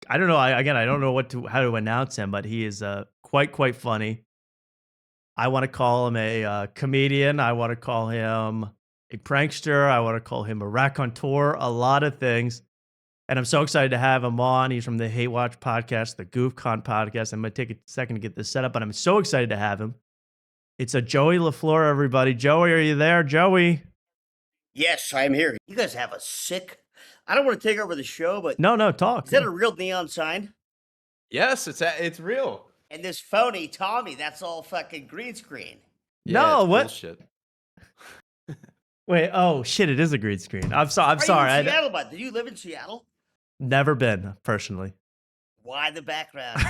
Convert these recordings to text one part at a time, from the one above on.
I don't know. I don't know how to announce him, but he is quite funny. I want to call him a comedian. I want to call him a prankster. I want to call him a raconteur. A lot of things. And I'm so excited to have him on. He's from the Hate Watch podcast, the GoofCon podcast. I'm going to take a second to get this set up, but I'm so excited to have him. It's a Joey LaFleur, everybody. Joey, are you there? Joey? Yes, I'm here. You guys have a sick. I don't want to take over the show, but No, talk. is that a real neon sign? Yes, it's real. And this phony Tommy, that's all fucking green screen. Yeah, No, it's what? bullshit. Wait, oh shit, it is a green screen. I'm Are you sorry. in Seattle, bud? Did you live in Seattle? Never been, personally. Why the background?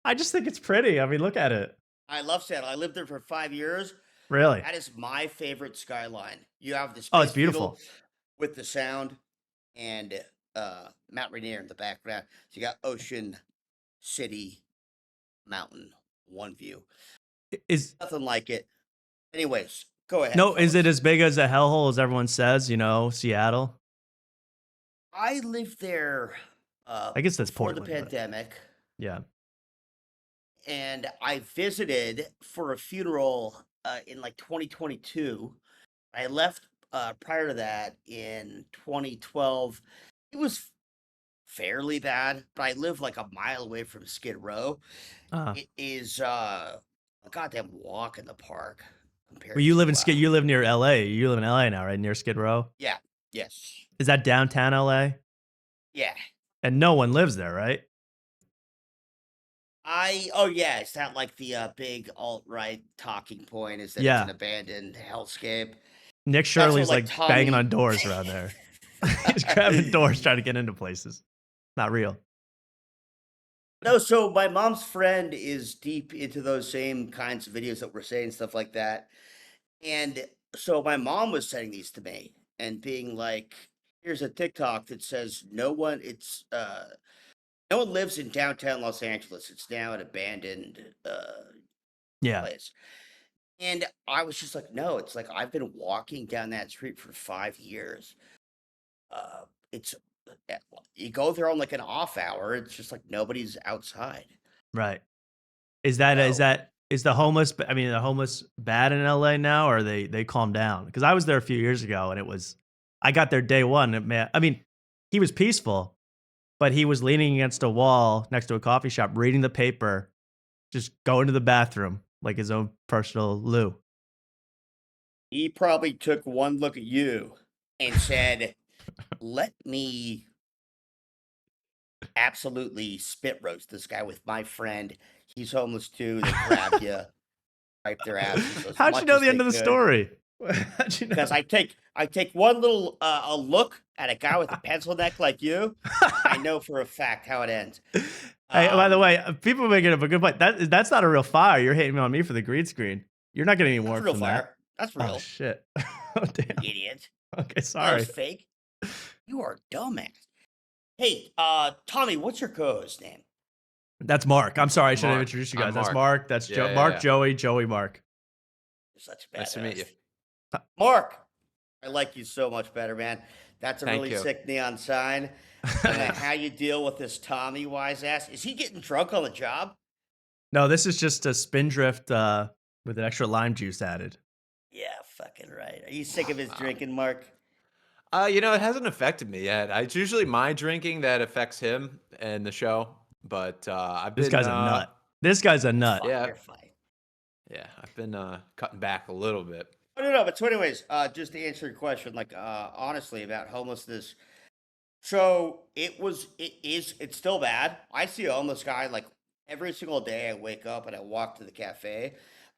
I just think it's pretty. I mean, look at it. I love Seattle. I lived there for 5 years. Really? That is my favorite skyline. You have the Oh, it's Space beautiful. Needle with the sound and Mount Rainier in the background. So you got ocean, city, mountain, one view. Is Nothing like it. Anyways, go ahead. no, is it fellas. as big as a hellhole as everyone says, Seattle? I lived there I guess that's before the Portland. But pandemic, yeah. and I visited for a funeral in like 2022. I left prior to that in 2012. It was fairly bad, but I live like a mile away from Skid Row. Uh, It is a goddamn walk in the park compared well, you live to in you live near LA. You live in LA now, right? Near Skid Row? yeah, yes, Is that downtown LA? yeah. And no one lives there, right? Oh yeah, is that like the big alt-right talking point is that it's Yeah. an abandoned hellscape? Nick That's what Shirley's like like banging Tommy on doors around there. He's grabbing doors trying to get into places. Not real. No, so my mom's friend is deep into those same kinds of videos that we're saying, stuff like that. And so my mom was sending these to me and being like, here's a TikTok that says no one lives in downtown Los Angeles. It's now an abandoned Yeah. place. And I was just like, no, it's like I've been walking down that street for 5 years. It's you go there on like an off hour, it's just like nobody's outside. Right. Is that So the homeless I mean, the homeless bad in LA now, or they calmed down? Because I was there a few years ago and I got there day one. I mean, he was peaceful, but he was leaning against a wall next to a coffee shop, reading the paper, just going to the bathroom like his own personal loo. he probably took one look at you and said, let me absolutely spit roast this guy with my friend. He's homeless too. They grabbed you, wiped their asses as How'd you much know as the they end of the could. story? How'd you know? Because I take one little a look at a guy with a pencil neck like you. I know for a fact how it ends. Hey, by the Um, way, people are making up a good point. That's not a real fire. You're hating on me for the green screen. You're not getting any that's more real from that. fire. That's Oh real. shit. Oh damn. Idiot. Okay, That sorry. was fake. You are a dumbass. Hey, Tommy, what's your co-host name? That's Mark. I'm sorry, I should have Mark. introduced you I'm guys. That's Mark. Mark. That's Yeah, yeah, Mark, yeah. Joey, Mark. You're such a Nice to meet you. badass. Mark, I like you so much better, man. That's a Thank really you. sick neon sign. I don't know how you deal with this Tommy wise ass. Is he getting drunk on the job? No, this is just a spindrift with an extra lime juice added. Yeah, fucking right. Are you sick of his drinking, Mark? It hasn't affected me yet. It's usually my drinking that affects him and the show. But I've This been guy's a nut. This guy's a nut. Fine, yeah. you're fine. I've been cutting back a little bit. No. But so, anyways, just to answer your question, like honestly about homelessness. So it's still bad. I see a homeless guy like every single day. I wake up and I walk to the cafe.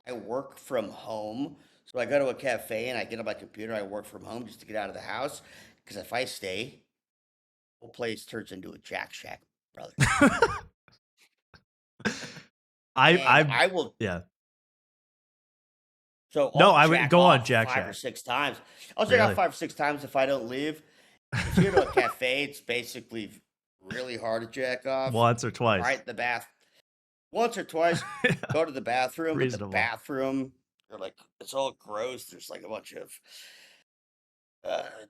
I work from home, so I go to a cafe and I get on my computer. I work from home just to get out of the house because if I stay, the whole place turns into a Jack Shack, brother. And I I will. yeah. So No, I'll I would jack go on off Jack 5 or Shack. 6 times. I'll jack off Really? 5 or 6 times if I don't leave. If you go to a cafe, it's basically really hard to jack off. Once or twice. Right in the bath. Once or twice, go to the bathroom, but the Reasonable. bathroom, you're like, it's all gross. There's like a bunch of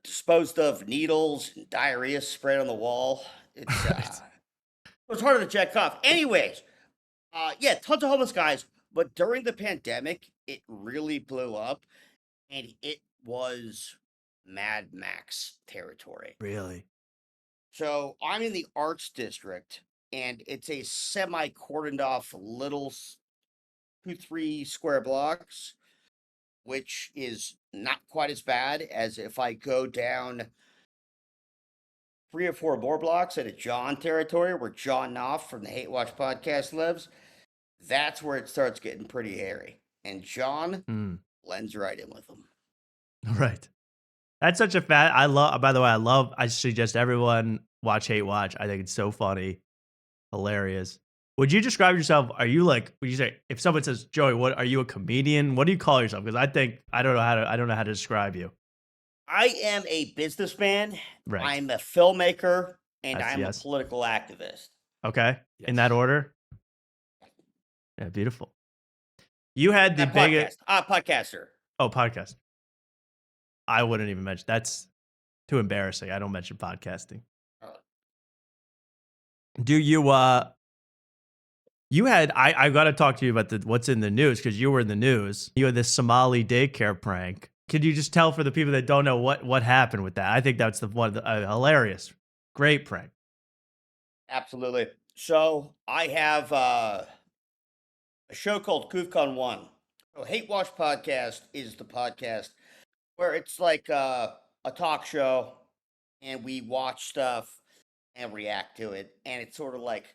disposed of needles and diarrhea spread on the wall. It's It's harder to check off. Anyways, yeah, tons of homeless guys. But during the pandemic, it really blew up, and it was Mad Max territory. Really? So I'm in the arts district, and it's a semi cordoned off little 2, 3 square blocks, which is not quite as bad as if I go down 3 or 4 more blocks into John territory where John Knopf from the Hate Watch podcast lives. That's where it starts getting pretty hairy. And John Mm, blends right in with them. right. That's such a fat. I love. By the way, I suggest everyone watch Hate Watch. I think it's so funny, hilarious. Would you describe yourself? Are you like? Would you say if someone says, "Joey, what are you a comedian? What do you call yourself?" Because I think I don't know how to. I don't know how to describe you. I am a businessman, Right. I'm a filmmaker, and That's I'm a yes. political activist. Okay. In Yes. that order. Yeah. Beautiful. You had the That biggest. podcaster. Oh, podcast. I wouldn't even mention. That's too embarrassing. I don't mention podcasting. Uh, Do you? You had. I got to talk to you about the what's in the news because you were in the news. You had this Somali daycare prank. Could you just tell for the people that don't know what happened with that? I think that's the one hilarious, great prank. Absolutely. So I have a show called KoofCon 1. So Hate Watch Podcast is the podcast where it's like a talk show and we watch stuff and react to it. And it's sort of like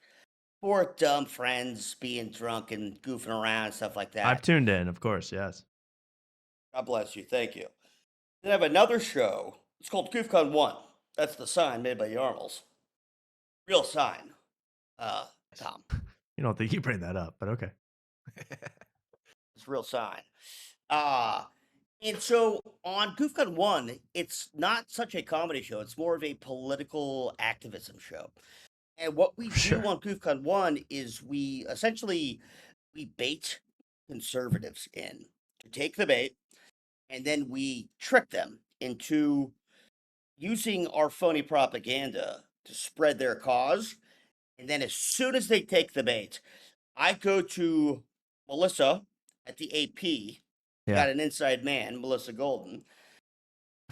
four dumb friends being drunk and goofing around and stuff like I've that. tuned in, of course. Yes. God bless you. Thank you. Then I have another show. It's called KoofCon 1. That's the sign made by Yarmul's. Real sign. Tom. You don't think you bring that up, but okay. It's a real sign. And so on KoofCon 1, it's not such a comedy show. It's more of a political activism show. And what we do Sure. on KoofCon 1 is we essentially we bait conservatives in to take the bait, and then we trick them into using our phony propaganda to spread their cause. And then as soon as they take the bait, I go to Melissa at the AP. Yeah. Got an inside man, Melissa Golden.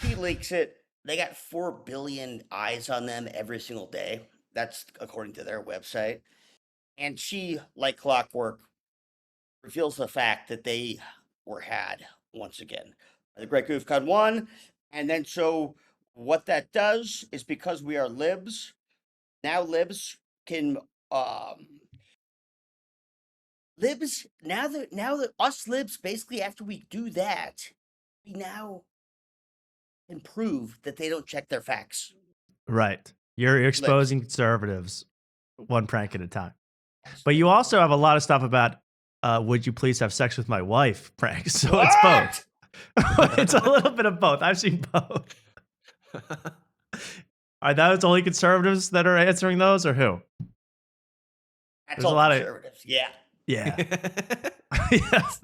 He leaks it. They got 4 billion eyes on them every single day. That's according to their website. And she, like clockwork, reveals the fact that they were had once again. The Great KoofCon 1. And then so what that does is because we are libs, now libs can libs now that us libs basically after we do that, we now can prove that they don't check their facts. Right. You're exposing conservatives one prank at a time. But you also have a lot of stuff about would you please have sex with my wife pranks. So it's both. It's a little bit of both. I've seen both. Are those only conservatives that are answering those or who? That's There's all a lot of- conservatives. Yeah. Yeah. Yes.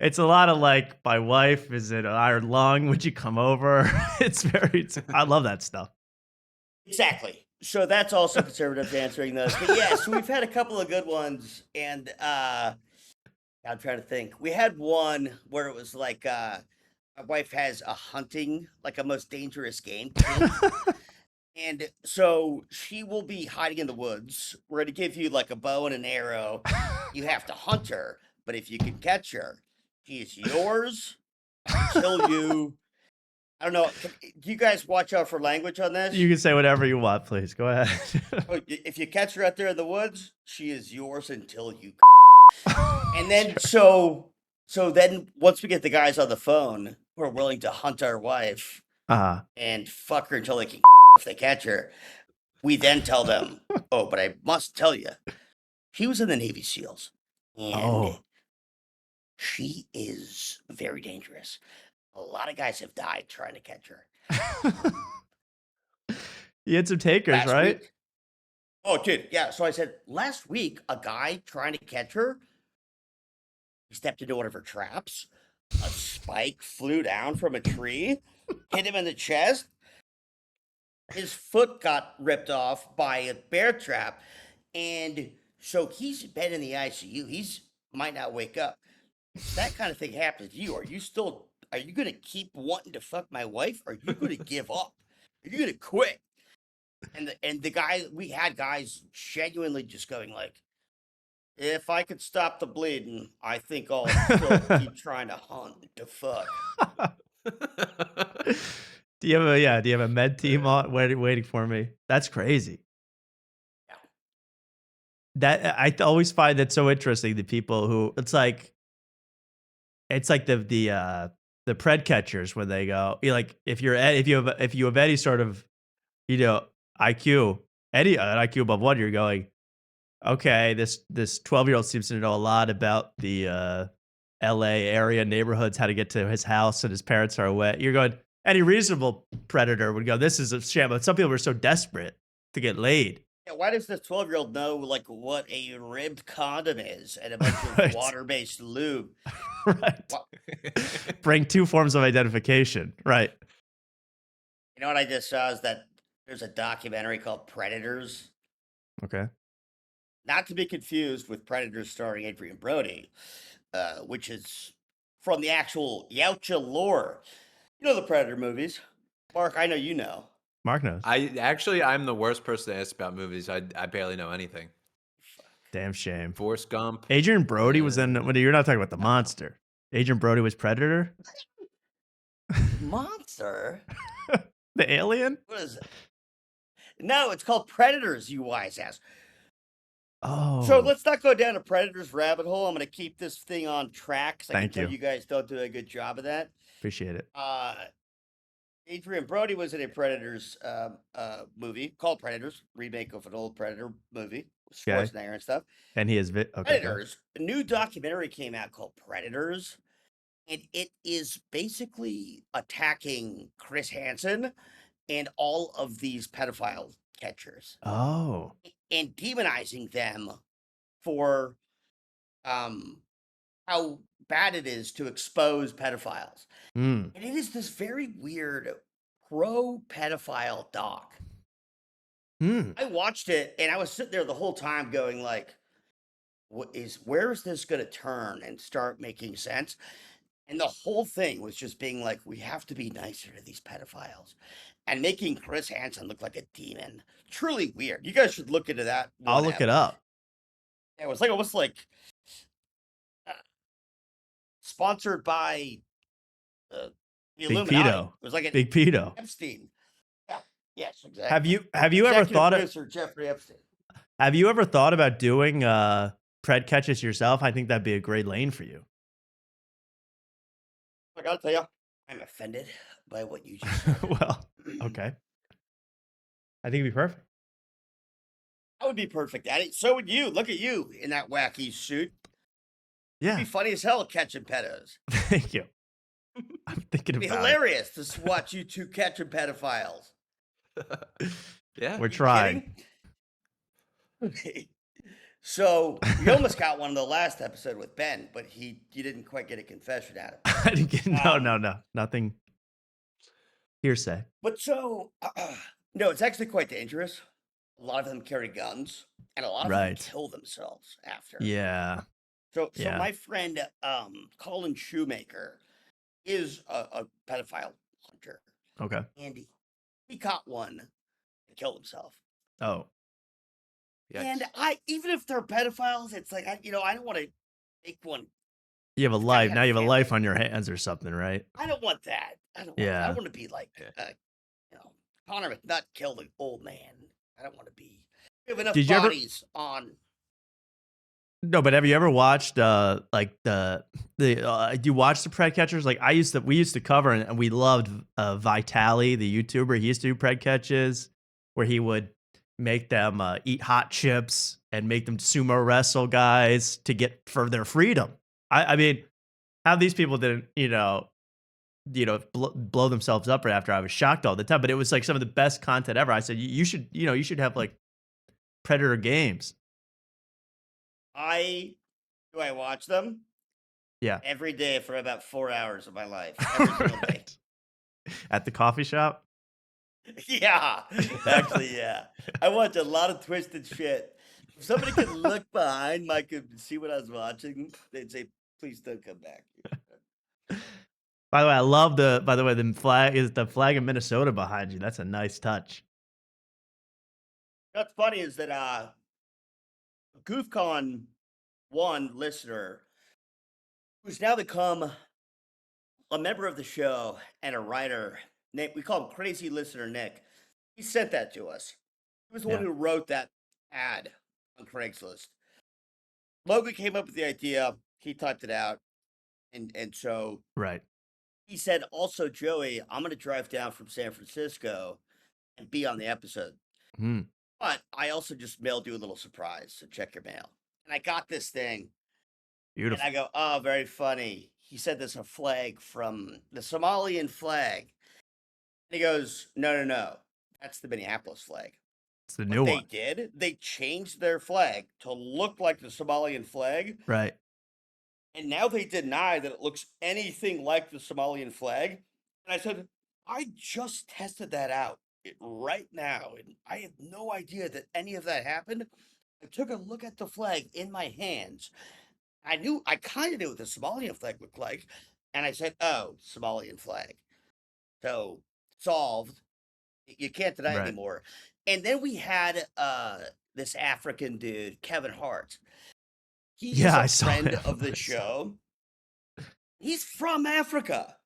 It's a lot of like, my wife, is it an iron lung? Would you come over? I love that stuff. Exactly. So that's also conservatives answering those. But yeah, so we've had a couple of good ones, and I'm trying to think. We had one where it was like my wife has a hunting, like a most dangerous game kink. And so she will be hiding in the woods. We're going to give you like a bow and an arrow. You have to hunt her, but if you can catch her, she is yours until you. I don't know. Do you guys watch out for language on this? You can say whatever you want, please. Go ahead. If you catch her out there in the woods, she is yours until you. And then so then once we get the guys on the phone who are willing to hunt our wife and fuck her until they can if they catch her, we then tell them, oh, but I must tell you, she was in the Navy SEALs. And she is very dangerous. A lot of guys have died trying to catch her. You had some takers, Last right? week- Oh, dude. Yeah. So I said, last week, a guy trying to catch her, he stepped into one of her traps. A spike flew down from a tree, hit him in the chest. his foot got ripped off by a bear trap, and so he's been in the ICU. He's might not wake up. If that kind of thing happens to you, are you gonna keep wanting to fuck my wife? Or are you gonna give up? Are you gonna quit? And the guy, we had guys genuinely just going like, if I could stop the bleeding, I think I'll still keep trying to hunt to fuck. Do you have a med team on waiting for me? That's crazy. Yeah. That always find that so interesting, the people who it's like the pred catchers when they go, like, if you have any sort of, you know, IQ, any an IQ above 1, you're going, "Okay, this 12-year-old seems to know a lot about the, LA area neighborhoods, how to get to his house, and his parents are away." You're going, any reasonable predator would go, "This is a sham," but some people are so desperate to get laid. Yeah, why does this 12-year-old know like what a ribbed condom is and a bunch of Right, water-based lube? right. Wha- Bring 2 forms of identification, right. You know what I just saw is that there's a documentary called Predators, Okay. not to be confused with Predators starring Adrian Brody, which is from the actual Yautja lore. You know the Predator movies. Mark, I know you know. Mark knows. I'm the worst person to ask about movies. I barely know anything. Damn shame. Forrest Gump. Adrian Brody was in, well, you're not talking about the I don't know. monster. Adrian Brody was Predator? Monster? The alien? What is it? No, it's called Predators, you wise ass. So Oh, let's not go down a Predators rabbit hole. I'm going to keep this thing on track because I can thank tell you. you guys don't do a good job of that. Appreciate it. Adrian Brody was in a Predators movie called Predators, remake of an old Predator movie, Okay. Schwarzenegger and stuff. And he is okay, go. Predators, a new documentary came out called Predators, and it is basically attacking Chris Hansen and all of these pedophile catchers Oh. and demonizing them for how bad it is to expose pedophiles. Mm. And it is this very weird pro pedophile doc. Mm. I watched it and I was sitting there the whole time going like, where is this going to turn and start making sense? And the whole thing was just being like, we have to be nicer to these pedophiles and making Chris Hansen look like a demon. Truly weird. You guys should look into that I'll one. look it up. It was like almost like uh, sponsored by the Big Illuminati. pedo. It was like an Big pedo. Epstein. Yeah. Yes, exactly. Have you ever Executive thought producer Jeffrey Epstein. have you ever thought about doing pred catches yourself? I think that'd be a great lane for you. I gotta tell you, I'm offended by what you just said. Well, okay. I think it'd be perfect. I would be perfect at it. So would you. Look at you in that wacky suit. It'd Yeah. be funny as hell catching pedos. Thank you. I'm thinking It'd be about hilarious to watch you two catching pedophiles. Yeah. it. We're You trying. kidding? So we almost got one in the last episode with Ben, but you didn't quite get a confession out of him. I didn't get, no. Nothing. Hearsay. But so no, it's actually quite dangerous. A lot of them carry guns, and a lot of them Right. kill themselves after. Yeah. So Yeah. my friend Colin Shoemaker is a pedophile hunter, Okay. and he caught one that killed himself. Oh. And Yikes. even if they're pedophiles, it's like I don't want to make one. You have a It's gotta life. have Now you have a family. life on your hands or something, right? I don't want that. I don't Yeah. want to be like Connor McNutt killed an old man. I don't want to be. We have enough Did you ever- bodies on. No, but have you ever watched like you watch the pred catchers? Like we used to cover and we loved Vitali, the YouTuber. He used to do pred catches where he would make them eat hot chips and make them sumo wrestle guys to get for their freedom. I mean, how these people didn't, blow themselves up right after, I was shocked all the time. But it was like some of the best content ever. I said you should have like Predator games. I watch them Yeah. every day for about 4 hours of my life. Every single day. Right. At the coffee shop? Yeah, actually, yeah. I watch a lot of twisted shit. If somebody could look behind my and see what I was watching, they'd say, "Please don't come back." By the way, I love by the way, the flag of Minnesota behind you. That's a nice touch. What's funny is that GoofCon one listener, who's now become a member of the show and a writer, Nick, we call him Crazy Listener Nick. He sent that to us. He was the one Yeah, who wrote that ad on Craigslist. Logan came up with the idea. He typed it out, and so right. he said, "Also, Joey, I'm going to drive down from San Francisco and be on the episode. Mm, But I also just mailed you a little surprise, so check your mail." And I got this thing, and I beautiful. go, "Oh, very funny." He said, "There's a flag from the Somalian flag." And he goes, "No, no, no. That's the Minneapolis flag." It's the new What they one. did, they changed their flag to look like the Somalian flag, Right. and now they deny that it looks anything like the Somalian flag. And I said, "I just tested that out right now, and I had no idea that any of that happened. I took a look at the flag in my hands. I kind of knew what the Somalian flag looked like, and I said, 'Oh, Somalian flag.' So solved. You can't deny it Right. anymore." And then we had this African dude, Kevin Hart. He is Yeah, a I saw friend him. of the I saw show. He's from Africa.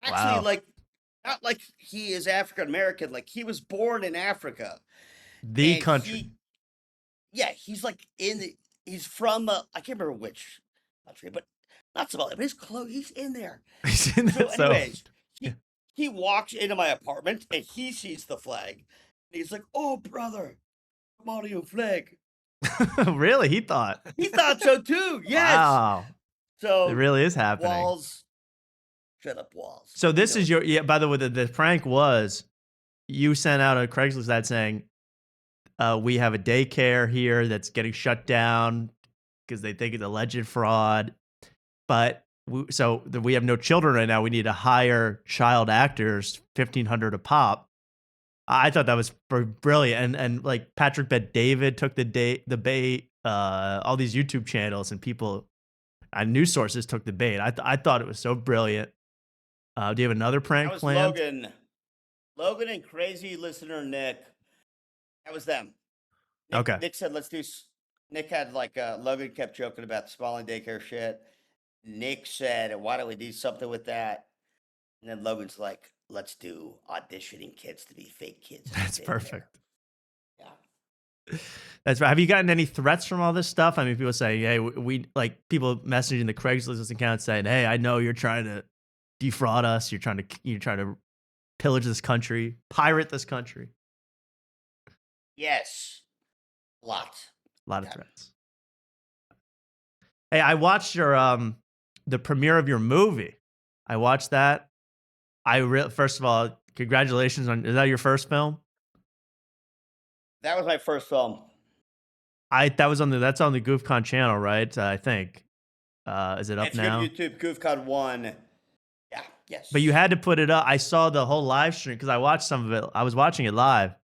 Actually, Wow. like not like he is African American, like he was born in Africa. The And country. yeah, he's like he's from I can't remember which country, but not Somalia, but he's close. He's in there. Isn't So, that so anyways, he walks into my apartment and he sees the flag. And he's like, "Oh, brother, Somalian flag." really? He thought. He thought so too. Yes. Wow. It So really is happening. walls, shut up, walls. So You this know is it. your yeah, by the way, the prank was you sent out a Craigslist ad saying, we have a daycare here that's getting shut down because they think it's alleged fraud. But we have no children right now. We need to hire child actors, 1,500 a pop. I thought that was brilliant, and like Patrick Bet David took the bait. All these YouTube channels and people and news sources took the bait. I thought it was so brilliant. Do you have another That prank was planned? Logan. Logan and crazy listener Nick. That was them. Okay. Nick said, "Let's do." Nick had like Logan kept joking about the Somali daycare shit. Nick said, "Why don't we do something with that?" And then Logan's like, "Let's do auditioning kids to be fake kids in That's the daycare." perfect. Yeah. That's right. Have you gotten any threats from all this stuff? I mean, people saying, "Hey, we like people messaging the Craigslist account saying, "Hey, I know you're trying to defraud us. You're trying to pillage this country, pirate this country." Yes. A lot. A lot of Yeah. threats. Hey, I watched your the premiere of your movie. I watched that. First of all, congratulations on is that your first film? That was my first film. I that's on the GoofCon channel, right? I think. Is it up If you go to now? YouTube, GoofCon 1. Yeah. But you Yes. had to put it up. I saw the whole live stream because I watched some of it. I was watching it live.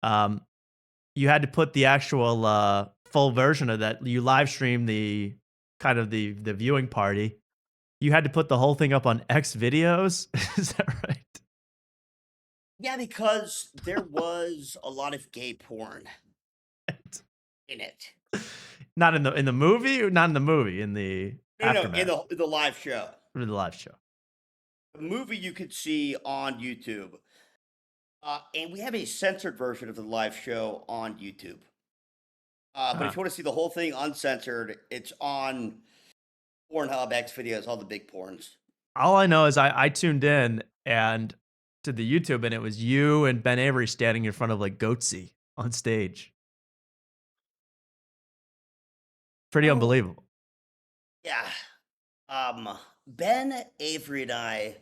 Um, you had to put the actual full version of that. You live streamed the kind of the viewing party. You had to put the whole thing up on X videos. Is that right? Yeah, because there was a lot of gay porn in it. Not in the movie, or not in the movie, in the No, no, aftermath in the live show. or the live show. The movie you could see on YouTube. And we have a censored version of the live show on YouTube. But if Huh. you want to see the whole thing uncensored, it's on Pornhub, X videos, all the big porns. All I know is I tuned in and to the YouTube, and it was you and Ben Avery standing in front of like Goatsy on stage. Pretty Oh, unbelievable. yeah. Ben Avery and I,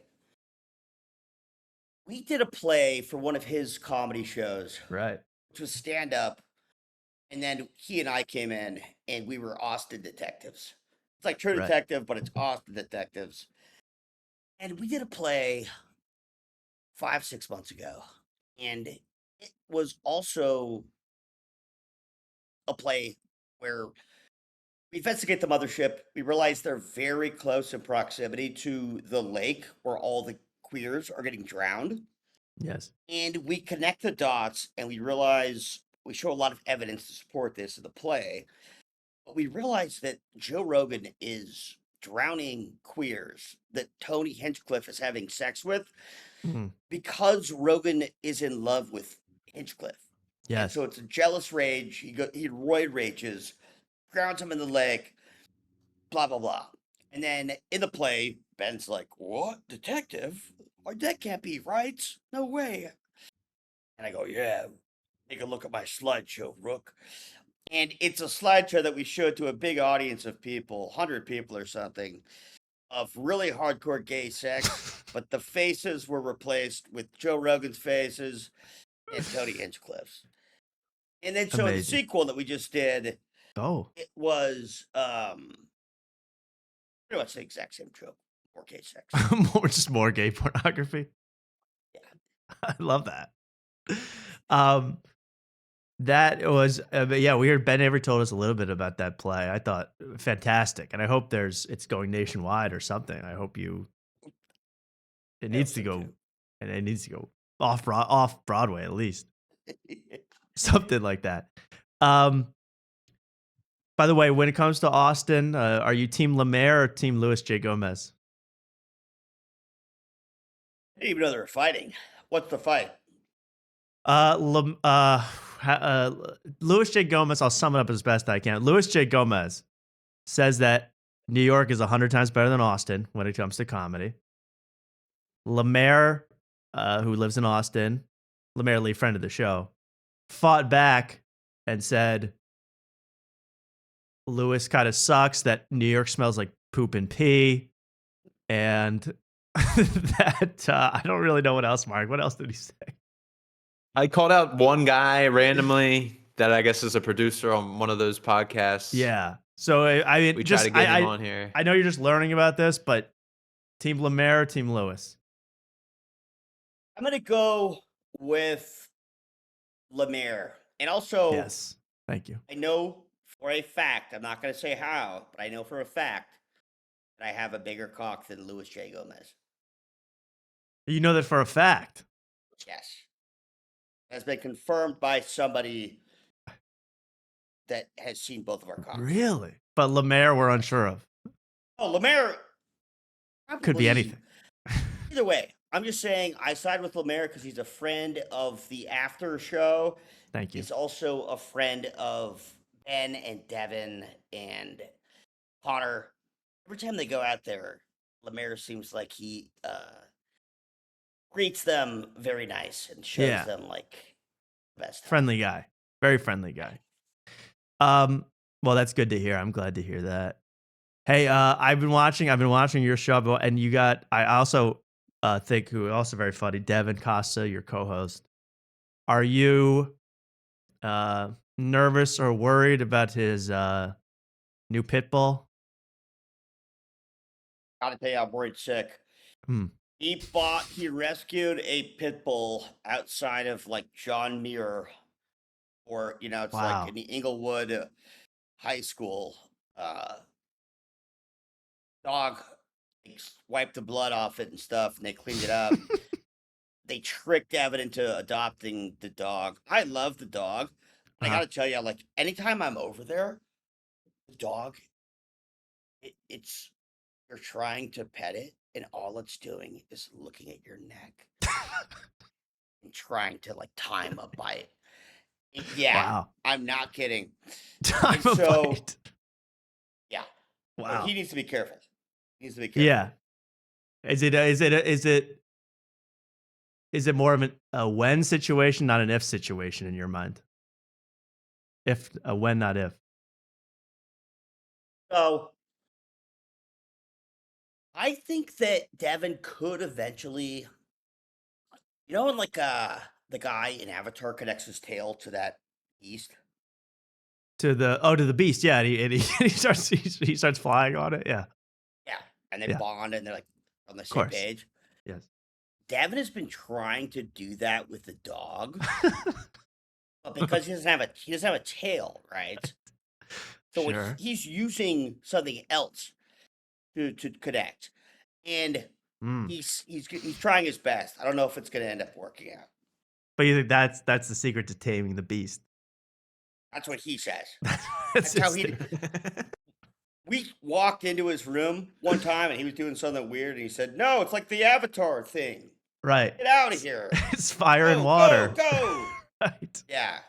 we did a play for one of his comedy shows, Right. which was stand up. And then he and I came in and we were Austin detectives. It's like True Right. Detective, but it's Austin detectives. And we did a play 5, 6 months ago. And it was also a play where we investigate the mothership. We realize they're very close in proximity to the lake where all the queers are getting drowned. Yes. And we connect the dots and we realize we show a lot of evidence to support this in the play. But we realize that Joe Rogan is drowning queers that Tony Hinchcliffe is having sex with Mhm. because Rogan is in love with Hinchcliffe. And Yes. so it's a jealous rage. He roid rages, drowns him in the lake, blah blah blah. And then in the play, Ben's like, "What, detective? Oh, that can't be right. No way." And I go, "Yeah, take a look at my slideshow, Rook." And it's a slideshow that we showed to a big audience of people, 100 people or something, of really hardcore gay sex, but the faces were replaced with Joe Rogan's faces and Tony Hinchcliffe's. And then so in the Amazing. sequel that we just did, Oh, it was pretty much the exact same trope, more gay sex. just more gay pornography. Yeah. I love that. Um, that was, but yeah, we heard Ben Avery told us a little bit about that play. I thought fantastic, and I hope it's going nationwide or something. I hope it I hope needs to so go, too. and it needs to go off Broadway at least, something like that. Um, by the way, when it comes to Austin, are you Team Lemaire or Team Louis J. Gomez? I didn't even know they were fighting. What's the fight? Louis J. Gomez, I'll sum it up as best I can. Louis J. Gomez says that New York is 100 times better than Austin when it comes to comedy. Lemaire, who lives in Austin, Lemaire Lee, friend of the show, fought back and said Louis kind of sucks, that New York smells like poop and pee. And that I don't really know what else, Mark. What else did he say? I called out one guy randomly that I guess is a producer on one of those podcasts. Yeah. So I mean, We try just to get him on here. I know you're just learning about this, but Team Lemaire, Team Lewis. I'm gonna go with Lemaire. And also, Yes. Thank you. I know for a fact, I'm not gonna say how, but I know for a fact that I have a bigger cock than Louis J. Gomez. You know that for a fact. Yes. Has been confirmed by somebody that has seen both of our cocks. Really? But Lemaire, we're unsure of. Oh, Lemaire Could be probably anything. either way. I'm just saying I side with Lemaire because he's a friend of the after show. Thank you. He's also a friend of Ben and Devin and Connor. Every time they go out there, Lemaire seems like he greets them very nice and shows Yeah. them like the best. Friendly guy. Very friendly guy. Well, that's good to hear. I'm glad to hear that. Hey, I've been watching your show, and I also think who also very funny, Devin Costa, your co-host. Are you nervous or worried about his new pit bull? Gotta tell you, I'm worried sick. Hmm. He rescued a pit bull outside of like John Muir, or it's like Wow. in the Inglewood High School. Dog wiped the blood off it and stuff, and they cleaned it up. They tricked Evan into adopting the dog. I love the dog. But I Uh-huh. gotta tell you, like anytime I'm over there, the dog, it's you're trying to pet it, and all it's doing is looking at your neck and trying to like time a bite. Yeah, Wow. I'm not kidding. Time And of so, bite. yeah, so Wow. he needs to be careful. He needs to be careful. Yeah. Is it more of a when situation, not an if situation in your mind? If a when, not if. So I think that Devin could eventually, when like the guy in Avatar connects his tail to that beast. To the beast, yeah, and he starts flying on it, yeah, Yeah, and they yeah, bond and they're like on the of same course, page. yes. Devin has been trying to do that with the dog, but because he doesn't have a tail, right? So when Sure. he's using something else to connect, and Mm. he's trying his best. I don't know if it's going to end up working out. But you think that's the secret to taming the beast? That's what he says. That's That's how his he. theory. We walked into his room one time and he was doing something weird, and he said, "No, it's like the Avatar thing. Right. Get out of here. It's fire and Go, water. go, go." Right. Yeah.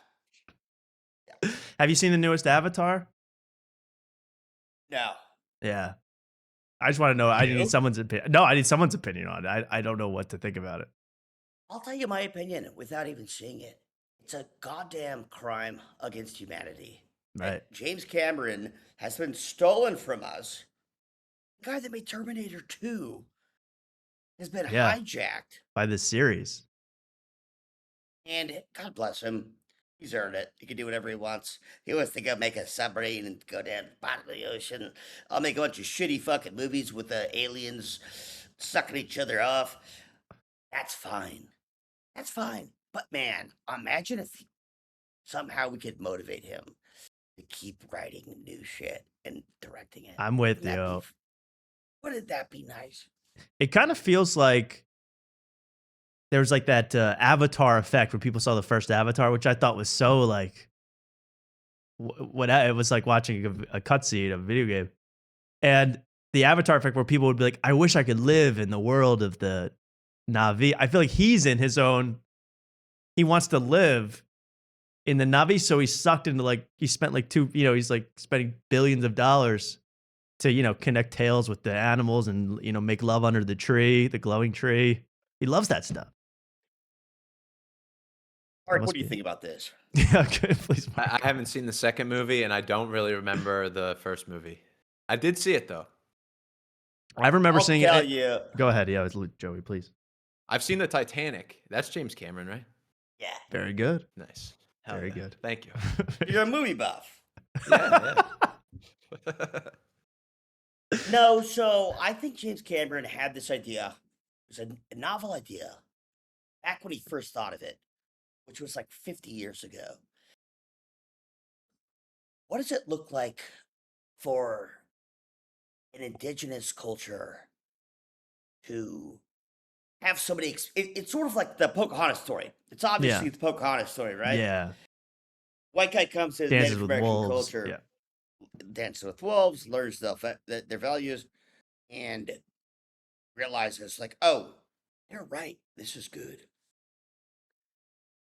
Have you seen the newest Avatar? No. Yeah. I just want to know. I need You? someone's opinion. No, I need someone's opinion on it. I don't know what to think about it. I'll tell you my opinion without even seeing it. It's a goddamn crime against humanity. Right. James Cameron has been stolen from us. The guy that made Terminator 2 has been Yeah. hijacked. By this series. And God bless him. He's earned it. He can do whatever he wants. He wants to go make a submarine and go down the bottom of the ocean. I'll make a bunch of shitty fucking movies with the aliens sucking each other off. That's fine. That's fine. But man, imagine if somehow we could motivate him to keep writing new shit and directing it. I'm with Wouldn't that you. be, wouldn't that be nice? It kind of feels like there's like that Avatar effect when people saw the first Avatar, which I thought was so like, it was like watching a cutscene of a video game, and the Avatar effect where people would be like, "I wish I could live in the world of the Na'vi." I feel like he's in his own. He wants to live in the Na'vi, so he's sucked into like he spent like he's like spending billions of dollars to connect tails with the animals and make love under the tree, the glowing tree. He loves that stuff. Mark, what do you think about this? Yeah, okay, please. I haven't seen the second movie, and I don't really remember the first movie. I did see it though. I remember I'll seeing tell it. you. Go ahead. Yeah, it's Joey, please. I've seen the Titanic. That's James Cameron, right? Yeah. Very good. Nice. Hell Very yeah. good. Thank you. You're a movie buff. Yeah. No, so I think James Cameron had this idea. It was a novel idea back when he first thought of it, which was like 50 years ago. What does it look like for an indigenous culture to have somebody? It's sort of like the Pocahontas story. It's obviously the Pocahontas story, right? Yeah. White guy comes to Dances Native with American wolves. culture, Yeah. dances with wolves, learns their values, and realizes like, oh, they're right. This is good.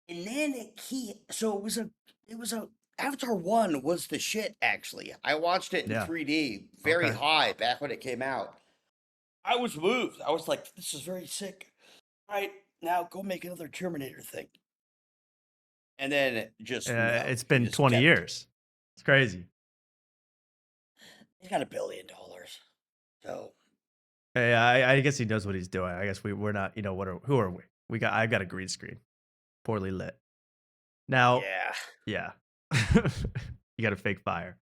And then it was a Avatar 1 was the shit, actually. I watched it in Yeah. 3D, very Okay. high back when it came out. I was moved. I was like, this is very sick. All right, now go make another Terminator thing. And then it just It's been 20 years. It's crazy. He's got $1 billion. So Hey, I guess he knows what he's doing. I guess we're not. Who are we? I got a green screen, poorly lit. Now, yeah. You got a fake fire.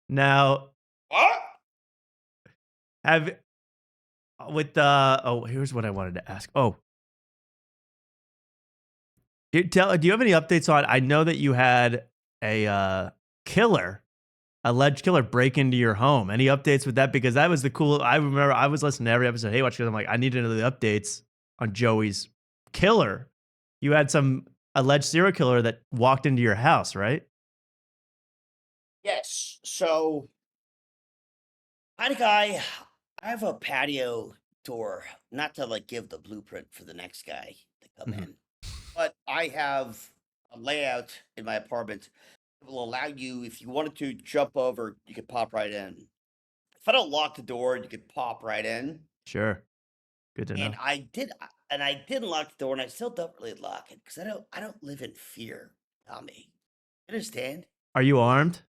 Now, What? here's what I wanted to ask. Do you have any updates on? I know that you had a alleged killer break into your home. Any updates with that? Because that was the cool. I remember I was listening to every episode. Hey, watch it. I'm like, I need to know the updates on Joey's killer. You had some alleged serial killer that walked into your house, right? Yes. So I had a guy. I have a patio door, not to like give the blueprint for the next guy to come in, but I have a layout in my apartment that will allow you, if you wanted to jump over, you could pop right in. If I don't lock the door, you could pop right in. Sure. Good to know. And I didn't lock the door, and I still don't really lock it because I don't live in fear, Tommy. You understand? Are you armed?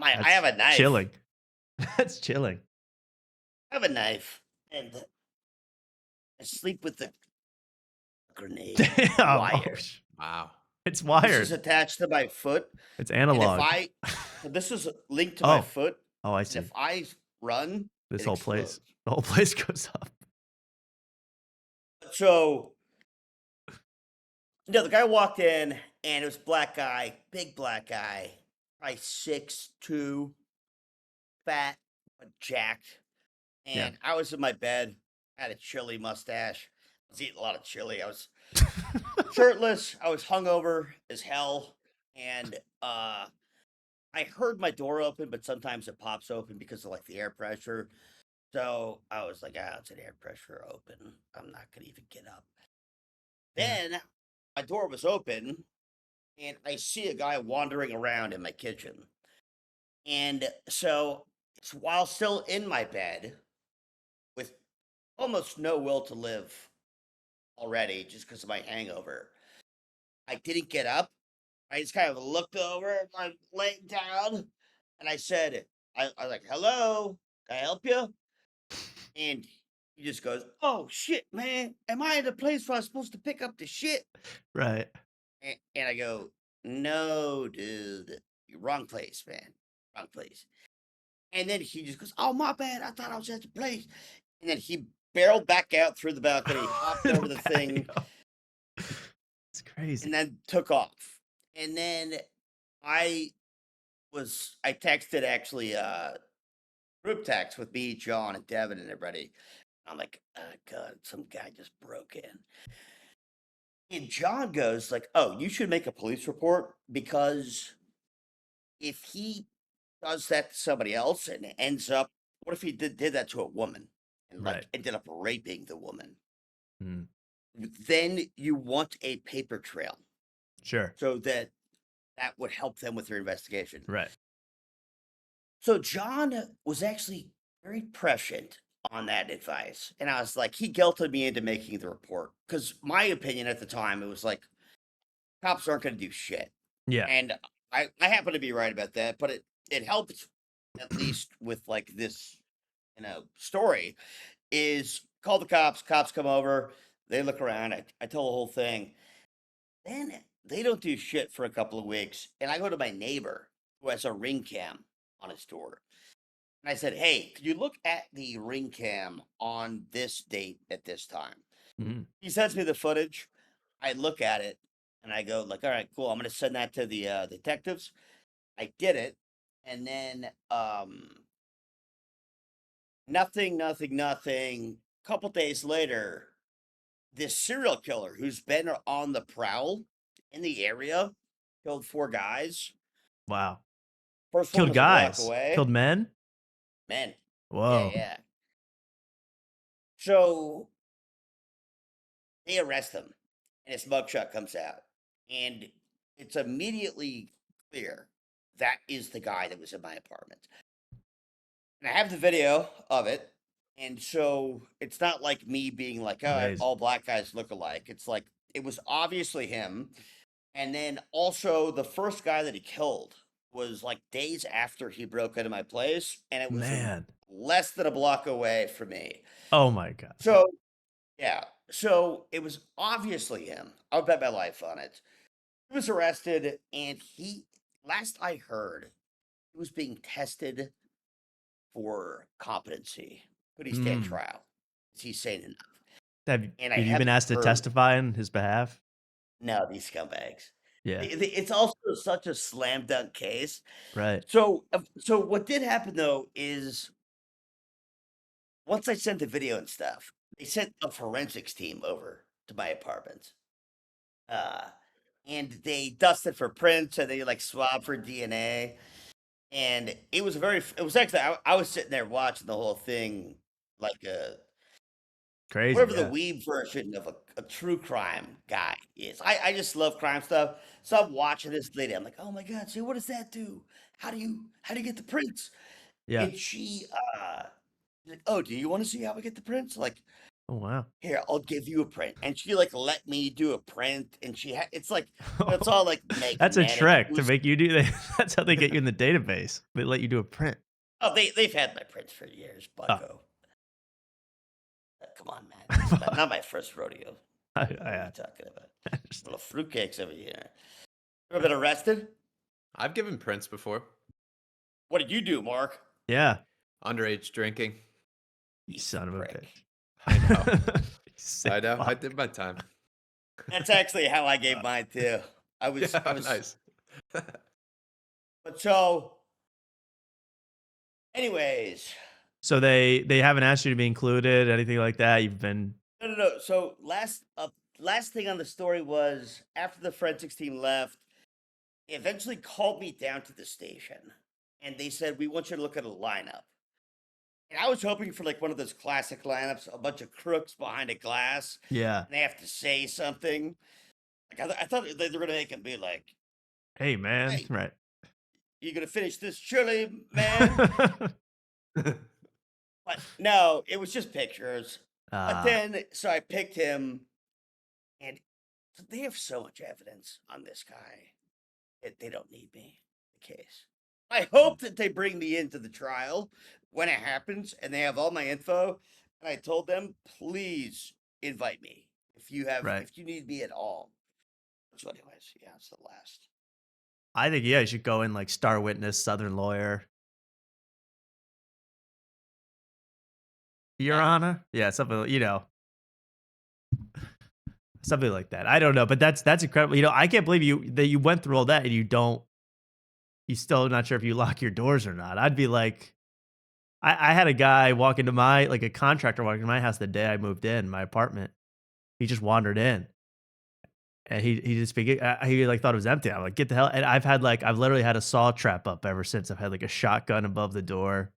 I have a knife. Chilling. That's chilling. I have a knife, and I sleep with the grenade wire. Wow. It's This wired. is attached to my foot. It's And analog. this is linked to my foot. Oh, I And see. if I run, This it whole place. explodes. The whole place goes up. So, no, the guy walked in and it was a black guy, big black guy, probably 6'2", fat, but jacked. Yeah. And I was in my bed, had a chili mustache. I was eating a lot of chili. I was shirtless. I was hungover as hell. And I heard my door open, but sometimes it pops open because of like the air pressure. So I was like, ah, it's an air pressure open. I'm not gonna even get up. Yeah. Then my door was open and I see a guy wandering around in my kitchen. And so it's while still in my bed with almost no will to live already just because of my hangover. I didn't get up. I just kind of looked over, I'm laying down, and I said, I was like, hello, can I help you? And he just goes, oh shit, man. Am I in the place where I'm supposed to pick up the shit? Right. And I go, no, dude, wrong place, man. Wrong place. And then he just goes, oh, my bad. I thought I was at the place. And then he barreled back out through the balcony, hopped In over the the thing, patio. It's crazy. and then took off. And then I I texted actually group text with me, John, and Devin and everybody. I'm like, oh God, some guy just broke in. And John goes, like, oh, you should make a police report because if he does that to somebody else and it ends up, what if he did that to a woman and like Right. ended up raping the woman? Mm. Then you want a paper trail Sure. so that that would help them with their investigation. Right. So John was actually very prescient on that advice. And I was like, he guilted me into making the report. Because my opinion at the time, it was like, cops aren't going to do shit. Yeah. And I happen to be right about that, but it helped at least with like this, story is call the cops come over, they look around, I tell the whole thing. Then they don't do shit for a couple of weeks. And I go to my neighbor who has a ring cam on his door. And I said, hey, could you look at the ring cam on this date at this time? Mhm. He sends me the footage. I look at it and I go, like, all right, cool. I'm gonna send that to the detectives. I did it. And then nothing. Couple days later, this serial killer who's been on the prowl in the area killed 4 guys. Wow. First one Killed was a block guys. away. Killed men? Men. Yeah, Whoa. yeah. So they arrest him, and his mugshot comes out, and it's immediately clear that is the guy that was in my apartment. And I have the video of it, and so it's not like me being like, "Oh, Amazing. all black guys look alike." It's like it was obviously him, and then also the first guy that he killed was like days after he broke into my place, and it was Man. less than a block away from me. Oh my god. So yeah. So it was obviously him. I'll bet my life on it. He was arrested and last I heard, he was being tested for competency. Could he stand Mm. trial? Is he sane enough? Have And I you been haven't asked to heard, testify on his behalf? no, these scumbags. Yeah. It's also such a slam dunk case. Right. So what did happen though is once I sent the video and stuff, they sent a forensics team over to my apartment. Uh, and they dusted for prints and they like swabbed for DNA. And it was it was actually, I was sitting there watching the whole thing like Crazy, whatever the yeah. weeb version of a true crime guy is. I just love crime stuff. So I'm watching this lady. I'm like, oh my God, see, what does that do? How do you get the prints? Yeah. And she's like, oh, do you want to see how I get the prints? Like, Oh, wow. here, I'll give you a print. And she like let me do a print, and it's like it's all like That's a magnetic. It trick to was make you do that. That's how they get you in the database. They let you do a print. oh, they've had my prints for years, Oh. Bucko. Come on, man. It's not my first rodeo. What are you talking about? I understand. Little fruitcakes over here. Ever been arrested? I've given prints before. What did you do, Mark? Yeah. Underage drinking. You You son of a prick. bitch. I know. Sick I know. I fuck. did my time. That's actually how I gave mine too. I Yeah, was, nice. but so, anyways, So they haven't asked you to be included, anything like that? You've been no. So last thing on the story was after the forensics team left, they eventually called me down to the station, and they said we want you to look at a lineup. And I was hoping for like one of those classic lineups, a bunch of crooks behind a glass, yeah. and they have to say something. Like I thought they were gonna make him be like, Hey, man. "Hey, Right. you gonna finish this chili, man?" But no, it was just pictures. But Ah, then, so I picked him, and so they have so much evidence on this guy that they don't need me. In the case. I hope that they bring me into the trial when it happens, and they have all my info. And I told them, please invite me right. if you need me at all. So, anyways, yeah, it's the last. I think, yeah, you should go in like star witness, Southern lawyer. Your Yeah. Honor? Yeah, something, something like that. I don't know, but that's incredible. I can't believe that you went through all that and you still not sure if you lock your doors or not. I'd be like, I had a guy walk into like a contractor walk into my house the day I moved in, my apartment. He just wandered in and he just he like thought it was empty. I'm like, get the hell. And I've literally had a saw trap up ever since. I've had like a shotgun above the door,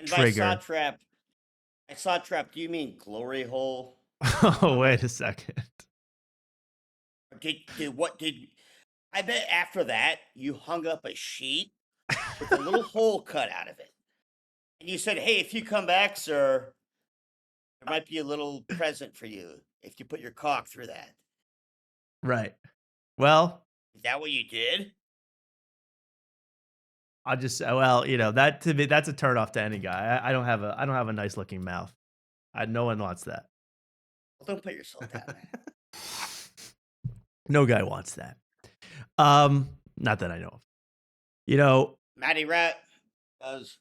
And by trigger. saw trap, do you mean glory hole? Oh, wait a second. Or did I bet after that you hung up a sheet with a little hole cut out of it. And you said, "Hey, if you come back, sir, there might be a little present for you if you put your cock through that." Right. Well, Is that what you did? I'll just well, that to me that's a turn off to any guy. I don't have a nice looking mouth. No one wants that. Well, don't put yourself down, man. No guy wants that. Not that I know of. Matty Rat does.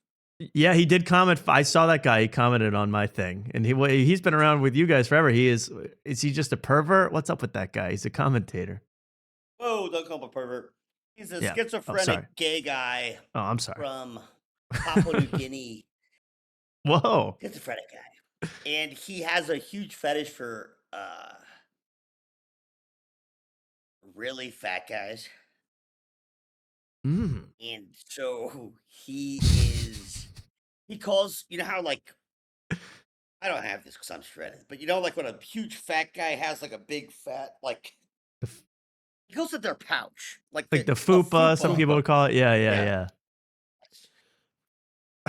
Yeah, he did comment. I saw that guy. He commented on my thing, and he's been around with you guys forever. Is he just a pervert? What's up with that guy? He's a commentator. Whoa, don't call him a pervert. He's a Yeah. Oh, sorry. schizophrenic gay guy Oh, I'm sorry. from Papua New Guinea. Whoa. Schizophrenic guy. And he has a huge fetish for really fat guys. Mm. And so he calls, you know how like, I don't have this because I'm shredded, but like when a huge fat guy has like a big fat, like, The f- he calls it their pouch. Like Like the a fupa, some people fupa. would call it. Yeah, yeah, Yeah. yeah.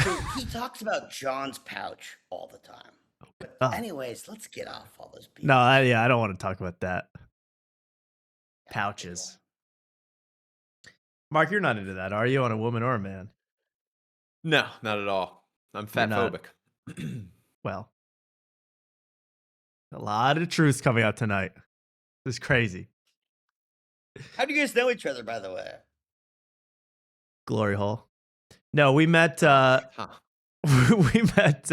So he talks about John's pouch all the time. But Oh. anyways, let's get off all this beef. No, I don't want to talk about that. Yeah, Pouches. Mark, you're not into that, are you? On a woman or a man? No, not at all. I'm You're not. fatphobic. Well, a lot of truths coming out tonight. This is crazy. How do you guys know each other, by the way? Glory hole. No, we met. Huh. We met.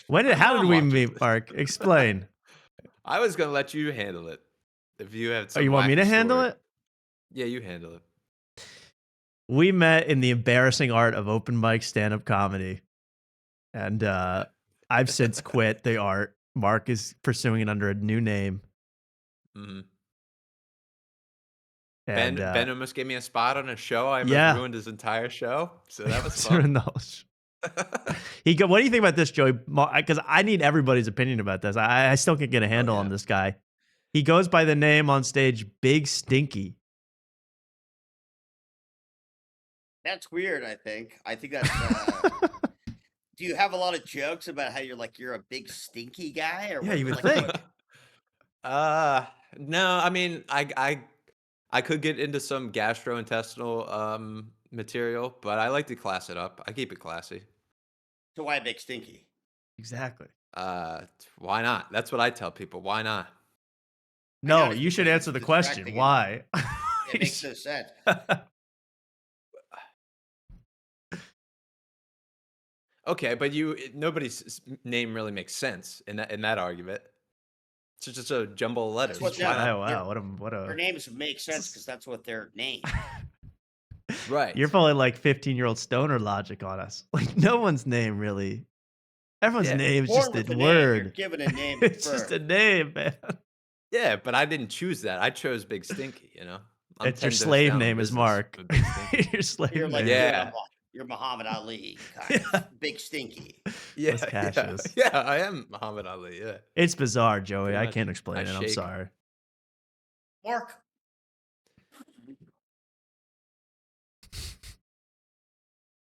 When did? My How did mom we watches meet, this. Mark? Explain. I was gonna let you handle it if you had Oh, some you want me wacky to handle story. it? Yeah, you handle it. We met in the embarrassing art of open mic stand-up comedy, and I've since quit the art. Mark is pursuing it under a new name, Mhm. and Ben almost gave me a spot on a show. I almost yeah, ruined his entire show, so that was Zero fun. knowledge. What do you think about this, Joey? Because I need everybody's opinion about this. I still can't get a handle on yeah. this guy. He goes by the name on stage Big Stinky. That's weird, I think. I think that's do you have a lot of jokes about how you're a big stinky guy or Yeah, what you would like think. what? No, I mean, I could get into some gastrointestinal material, but I like to class it up. I keep it classy. So why big stinky? Exactly. Why not? That's what I tell people. Why not? I No, noticed you should because answer it's the question. distracting and Why? it makes no sense. Okay, but nobody's name really makes sense in that argument. It's just a jumble of That's what letters. Why no, not? Oh their wow, what their a names make this sense because is- that's what they're named. You're Right. pulling like 15-year-old stoner logic on us. Like no one's name really. Everyone's Yeah. name's Born just a with a name, you're word. given a name at It's just a birth. name, man. Yeah, but I didn't choose that. I chose Big Stinky, you know? I'm It's your 10 toes slave down on name is business Mark. with Big Stinky. Your slave You're like name. Yeah. you're Muhammad Ali, kind of Yeah. Big Stinky. Yeah, Those yeah. Cassius. Yeah, I am Muhammad Ali, yeah. It's bizarre, Joey. Pretty I much. can't I explain it. I'm shake. sorry. Mark,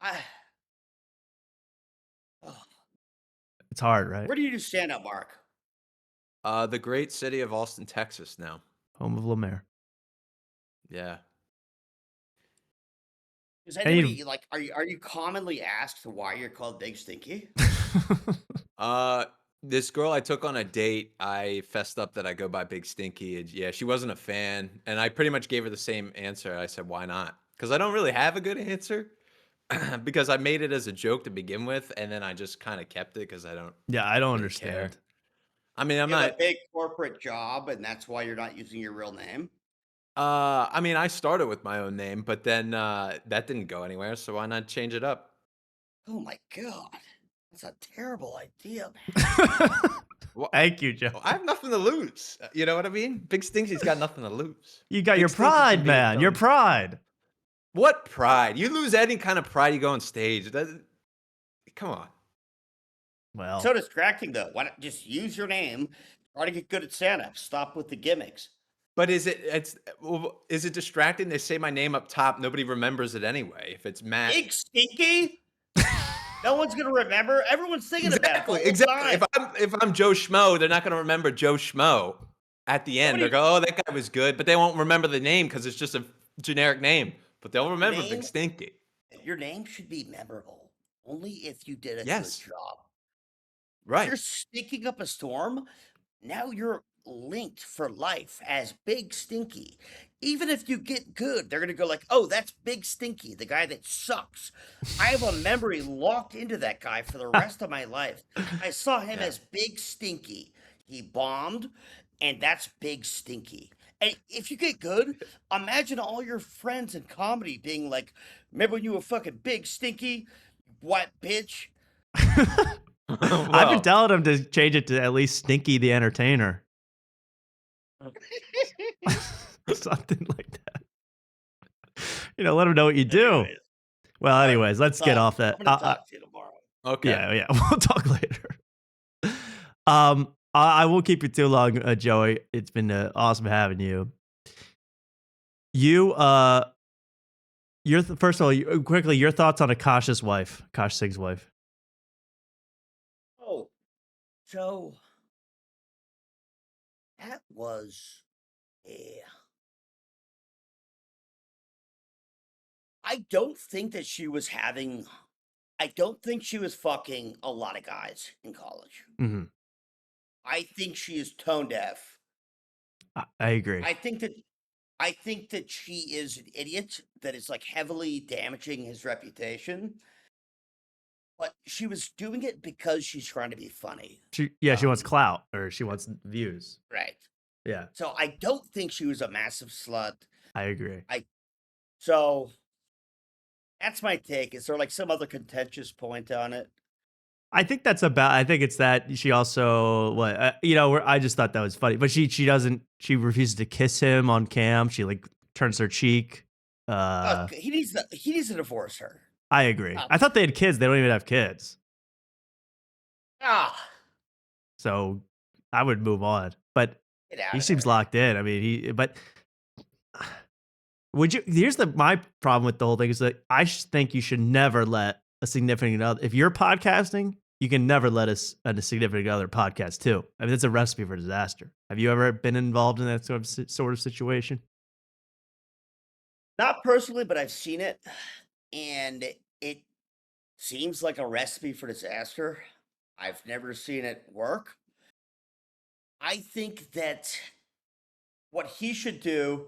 I, oh, It's hard, right? where do you do stand up, Mark? The great city of Austin, Texas now. Home of Lemaire. Yeah. Does I need anybody like are you commonly asked why you're called Big Stinky? Uh, this girl I took on a date, I fessed up that I go by Big Stinky. And yeah, she wasn't a fan, and I pretty much gave her the same answer. I said, "Why not?" Because I don't really have a good answer. Because I made it as a joke to begin with, and then I just kind of kept it because I don't Yeah, I don't really care. understand. I mean, I'm You have not. a big corporate job, and that's why you're not using your real name. I mean, I started with my own name, but then that didn't go anywhere. So why not change it up? Oh my god, that's a terrible idea, man. Well, Thank you, Joe. I have nothing to lose. You know what I mean? Big Stinky's got nothing to lose. You got Big your Stinky can pride, be its man. Your own. pride. What pride? You lose any kind of pride, you go on stage. Come on. Well, So distracting though. Why not just use your name? Try to get good at stand up. Stop with the gimmicks. But is it distracting? They say my name up top. Nobody remembers it anyway. If it's Matt. Big Stinky? No one's gonna remember. Everyone's singing about it the whole Exactly. time. If I'm Joe Schmo, they're not going to remember Joe Schmo at the end. They'll Nobody, go, "Oh, that guy was good," but they won't remember the name because it's just a generic name. But they'll your remember Big name, Stinky. your name should be memorable. Only if you did a good Yes. job. If Right. you're stinking up a storm, now you're linked for life as Big Stinky. Even if you get good, they're gonna go like, "Oh, that's Big Stinky, the guy that sucks." I have a memory locked into that guy for the rest of my life. I saw him Yeah. as Big Stinky. He bombed, and that's Big Stinky. And if you get good, imagine all your friends in comedy being like, "Remember when you were fucking Big Stinky, what bitch?" I've been Well, telling him to change it to at least Stinky the Entertainer. Something like that. Let him know what you do. Anyways, Well, all right, anyways, let's get talk. off I'm that. gonna talk to you tomorrow. okay. Yeah, we'll talk later. I won't keep you too long, Joey. It's been awesome having you. You, first of all, quickly, your thoughts on Akash's wife, Akash Singh's wife. Oh, so that was a. I don't think that she was having. I don't think she was fucking a lot of guys in college. Hmm. I think she is tone deaf. I agree. I think that. I think that she is an idiot that is like heavily damaging his reputation. But she was doing it because she's trying to be funny. She wants clout or she wants views. Right. Yeah, So I don't think she was a massive slut. I agree. So that's my take. Is there like some other contentious point on it? I think it's that she also I just thought that was funny, but she she refuses to kiss him on cam. She like turns her cheek. He needs to divorce her. I agree. Uh, I thought they had kids. They don't even have kids, ah, so I would move on. But get out he of seems there. locked in. I mean, but would you? Here's my problem with the whole thing is that I think you should never let a significant other. If you're podcasting, you can never let a significant other podcast too. I mean, it's a recipe for disaster. Have you ever been involved in that sort of situation? Not personally, but I've seen it, and it seems like a recipe for disaster. I've never seen it work. I think that what he should do,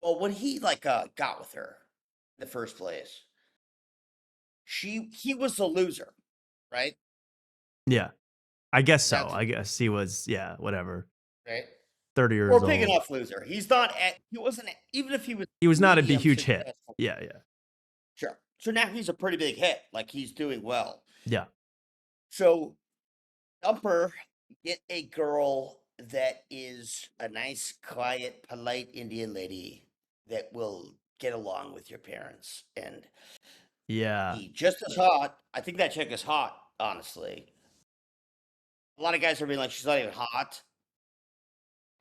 well, when he got with her in the first place, he was the loser, right? Yeah. I guess so. That's I guess he was, yeah, whatever, right. 30 Or years big old. enough loser. He's not at he wasn't even if he was He was not a medium huge hit. successful. Yeah, yeah. Sure. So now he's a pretty big hit. Like he's doing well. Yeah. So Dumper, get a girl that is a nice, quiet, polite Indian lady that will get along with your parents and Yeah. be just as hot. I think that chick is hot, honestly. A lot of guys are being like, she's not even hot.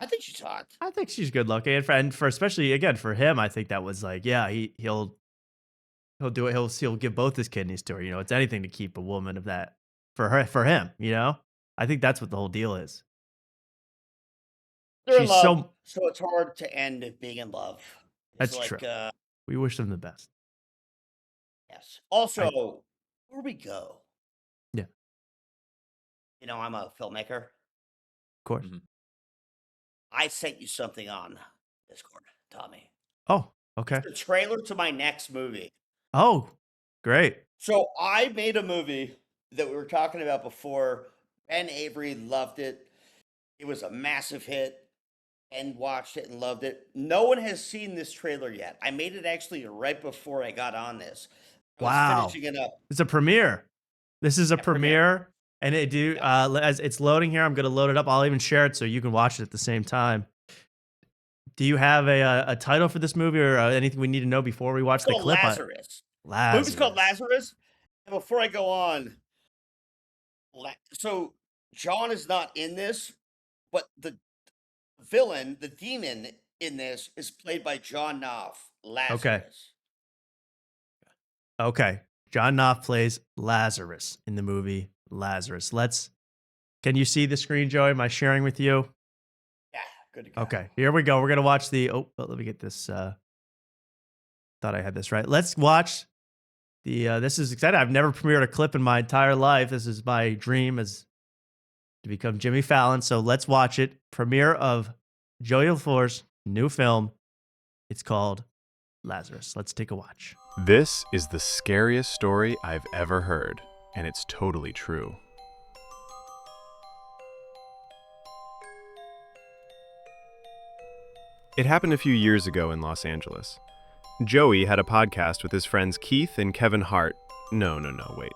I think she's hot. I think she's good looking. And for especially again for him, I think that was like, yeah, he'll do it. He'll give both his kidneys to her. You know, it's anything to keep a woman of that for him, you know? I think that's what the whole deal is. They're in She's love, so so it's hard to end being in love. It's That's true. like, We wish them the best. yes. I Also, before we go, Yeah, of I'm a filmmaker. course. Mhm. I sent you something on Discord, Tommy. Oh, okay. It's the trailer to my next movie. Oh, great. So I made a movie that we were talking about before. Ben Avery loved it. It was a massive hit. And watched it and loved it. No one has seen this trailer yet. I made it actually right before I got on this. I was Wow. finishing it up. It's a premiere. This is a Yeah, premiere. premiere, and as it's loading here, I'm gonna load it up. I'll even share it so you can watch it at the same time. Do you have a title for this movie or anything we need to know before we watch It's the called clip? Lazarus. The movie's called Lazarus. Lazarus. And before I go on, so John is not in this, but the villain, the demon in this, is played by John Knopf. Okay. Lazarus. Okay. John Knopf plays Lazarus in the movie Lazarus. Can you see the screen, Joey? Am I sharing with you? Yeah, good to go. Okay, here we go. We're gonna watch let me get this. Thought I had this right. Let's watch this is exciting. I've never premiered a clip in my entire life. This is my dream as to become Jimmy Fallon. So let's watch it. Premiere of Joey LaFleur's new film. It's called Lazarus. Let's take a watch. This is the scariest story I've ever heard, and it's totally true. It happened a few years ago in Los Angeles. Joey had a podcast with his friends Keith and Kevin Hart. No, wait.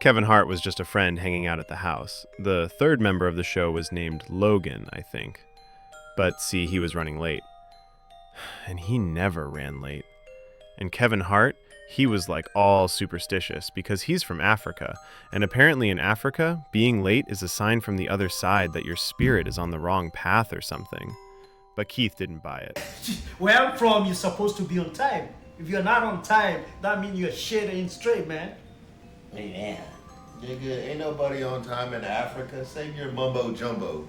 Kevin Hart was just a friend hanging out at the house. The third member of the show was named Logan, I think. But see, he was running late. And he never ran late. And Kevin Hart, he was like all superstitious because he's from Africa. And apparently in Africa, being late is a sign from the other side that your spirit is on the wrong path or something. But Keith didn't buy it. Where I'm from, you're supposed to be on time. If you're not on time, that means you're shit ain't straight, man. Hey, man. Nigga, ain't nobody on time in Africa. Save your mumbo jumbo.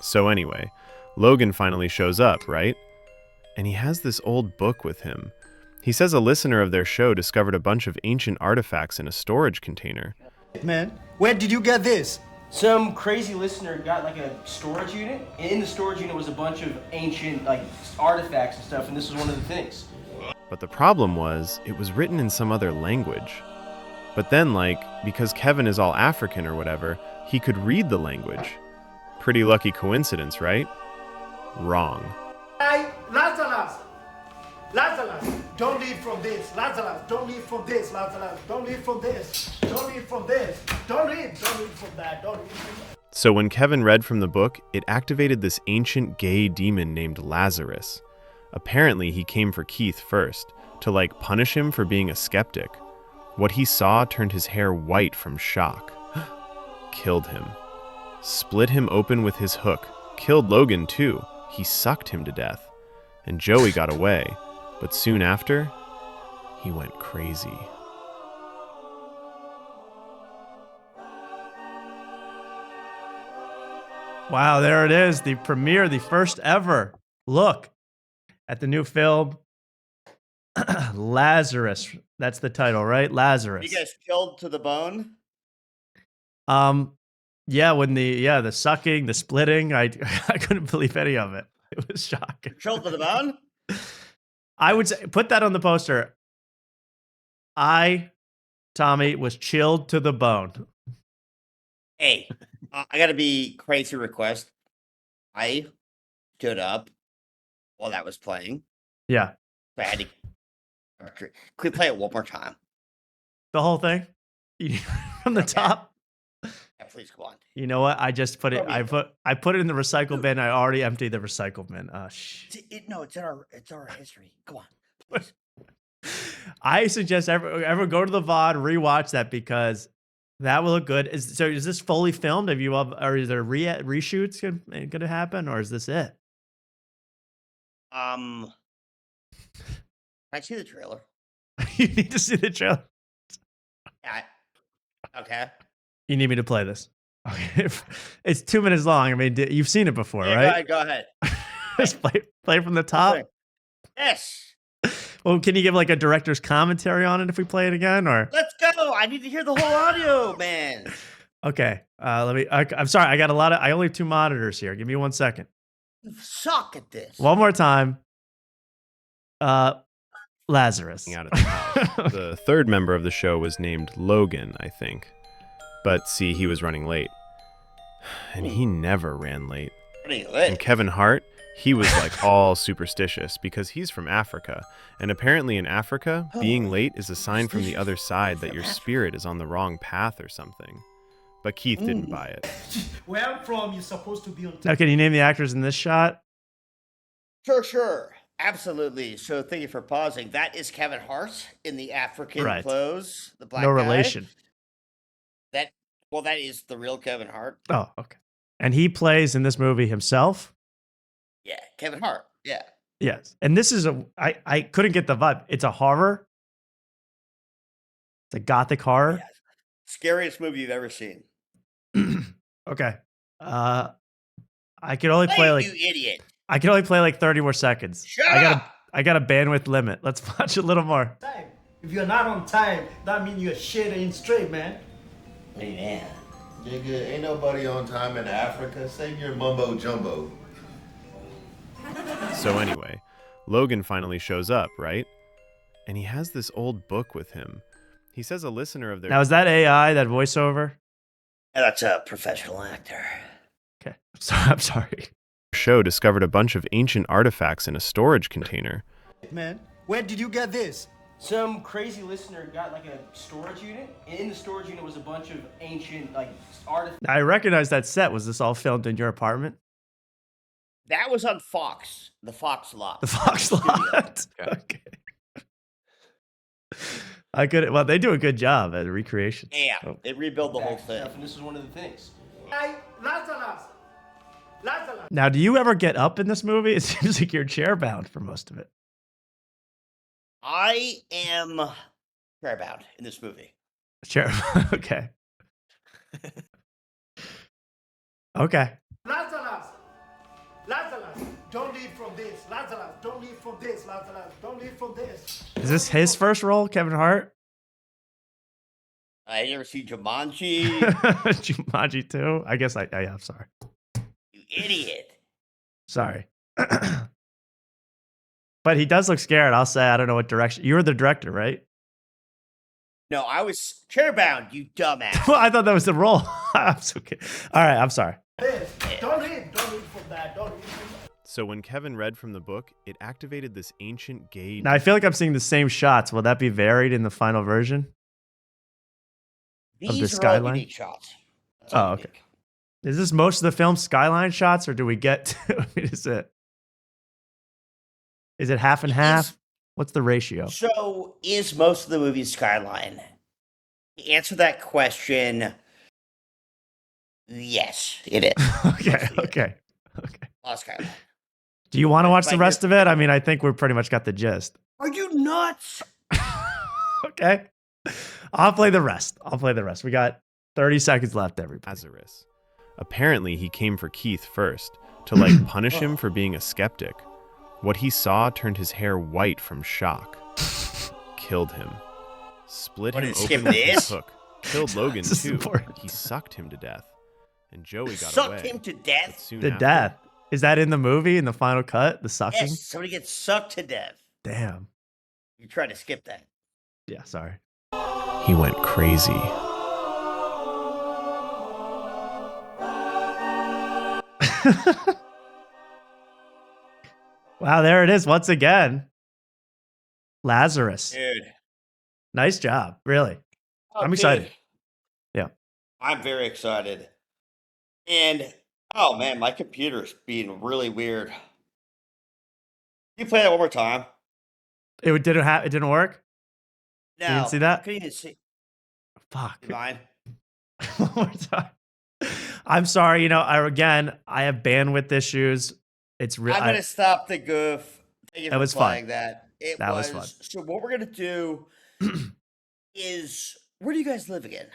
So anyway, Logan finally shows up, right? And he has this old book with him. He says a listener of their show discovered a bunch of ancient artifacts in a storage container. Man, where did you get this? Some crazy listener got like a storage unit, and in the storage unit was a bunch of ancient like artifacts and stuff, and this was one of the things. But the problem was, it was written in some other language. But then, because Kevin is all African or whatever, he could read the language. Pretty lucky coincidence, right? Wrong. Hey, Lazarus! Lazarus, don't leave from this. Lazarus, don't leave from this. Lazarus, don't leave from this. Don't leave from this. Don't leave from that. Don't leave from that. So when Kevin read from the book, it activated this ancient gay demon named Lazarus. Apparently, he came for Keith first, to punish him for being a skeptic. What he saw turned his hair white from shock. Killed him. Split him open with his hook. Killed Logan too. He sucked him to death. And Joey got away. But soon after, he went crazy. Wow, there it is. The premiere, the first ever look at the new film Lazarus. That's the title, right? Lazarus. You guys killed to the bone? Yeah, when the sucking, the splitting, I couldn't believe any of it. It was shocking. Killed to the bone? I would say put that on the poster. Tommy, was chilled to the bone. Hey, I got to be crazy request. I stood up while that was playing. Yeah. So I had to. Could we play it one more time? The whole thing? From the Okay. top? Yeah, please go on. You know what? I just put it. Probably I put it in the recycle bin. I already emptied the recycle bin. No, it's our history. Come on, please. I suggest everyone go to the VOD, rewatch that because that will look good. Is this fully filmed? Have you or is there reshoots going to happen, or is this it? Can I see the trailer? You need to see the trailer. Yeah. Okay. You need me to play this. Okay. It's 2 minutes long. I mean, you've seen it before, Yeah, right? Go ahead. Just play from the top. Yes. Well, can you give like a director's commentary on it if we play it again, or? Let's go. I need to hear the whole audio, man. Okay. I'm sorry. I only have 2 monitors here. Give me 1 second. You suck at this. One more time. Lazarus. Out of the house. The third member of the show was named Logan, I think. But see, he was running late. And he never ran late. Pretty lit. And Kevin Hart, he was like all superstitious because he's from Africa. And apparently in Africa, being late is a sign from the other side that your spirit is on the wrong path or something. But Keith didn't buy it. Where I'm from, you're supposed to be on time. Now, can you name the actors in this shot? Sure. Absolutely. So thank you for pausing. That is Kevin Hart in the African Right. clothes. The black No guy. relation. That is the real Kevin Hart. Oh, okay. And he plays in this movie himself? Yeah, Kevin Hart. Yeah. Yes. And this is I couldn't get the vibe. It's a horror. It's a gothic horror. Yeah. Scariest movie you've ever seen. Okay. I could only play like you idiot. I can only play like 30 more seconds. Shut I up. got a bandwidth limit. Let's watch a little more. Time. If you're not on time, that means you're shit ain't straight, man. Hey, man. Nigga, ain't nobody on time in Africa. Save your mumbo jumbo. So anyway, Logan finally shows up, right? And he has this old book with him. He says a listener of Now, is that AI, that voiceover? That's a professional actor. Okay. I'm sorry. show discovered a bunch of ancient artifacts in a storage container. Man, where did you get this? Some crazy listener got like a storage unit, and in the storage unit was a bunch of ancient like artifacts. I recognize that set. Was this all filmed in your apartment? That was on Fox, the Fox lot. The Fox lot. Okay. Okay. Well, they do a good job at recreation. Yeah, Oh. they rebuilt the whole Stuff, thing. and this is one of the things. Hey, Lazarus! Lazarus! Now, do you ever get up in this movie? It seems like you're chair-bound for most of it. I am chair-bound in this movie. Chair. Okay. Okay. Lazarus! Lazarus! Don't leave from this. Lazarus, don't leave from this. Lazarus, don't leave from this. Is this his first role, Kevin Hart? I never see Jumanji. Jumanji 2? I guess I'm sorry. You idiot. Sorry. But he does look scared. I'll say I don't know what direction. You were the director, right? No, I was chair-bound, you dumbass. Well, I thought that was the role. I'm so okay. All right, I'm sorry. This. Don't read from that. Don't read from that. So when Kevin read from the book, it activated this ancient gate. Now I feel like I'm seeing the same shots. Will that be varied in the final version? These Of the are skyline? all unique shots. That's Oh, all okay. unique. Is this most of the film skyline shots, or do we get to, is it half and half? What's the ratio? So, is most of the movie skyline? To answer that question, yes, it is. Okay, okay. A lot of skyline. Do you want to watch the Like rest of it? I mean, I think we've pretty much got the gist. Are you nuts? Okay. I'll play the rest. We got 30 seconds left, everybody. Lazarus. Apparently, he came for Keith first, to like punish him for being a skeptic. What he saw turned his hair white from shock. Killed him. Split What, him did it skip open with his this? hook. Killed Logan This is too. important. He sucked him to death. And Joey got Sucked away. him to But death? soon The after- death. Is that in the movie, in the final cut? The sucking? Yes, somebody gets sucked to death. Damn. You tried to skip that. Yeah, sorry. He went crazy. Wow, there it is once again. Lazarus. Dude. Nice job, really. Oh, I'm dude. excited. Yeah. I'm very excited. And oh man, my computer's being really weird. Can you play that one more time? It didn't work? No. You didn't see I that? couldn't even see. Fuck. You mind? One more time. I'm sorry, I have bandwidth issues. It's real. I'm gonna stop the goof. Thank you That for was fun. playing that. It That was, was fun. so what we're gonna do is, where do you guys live again?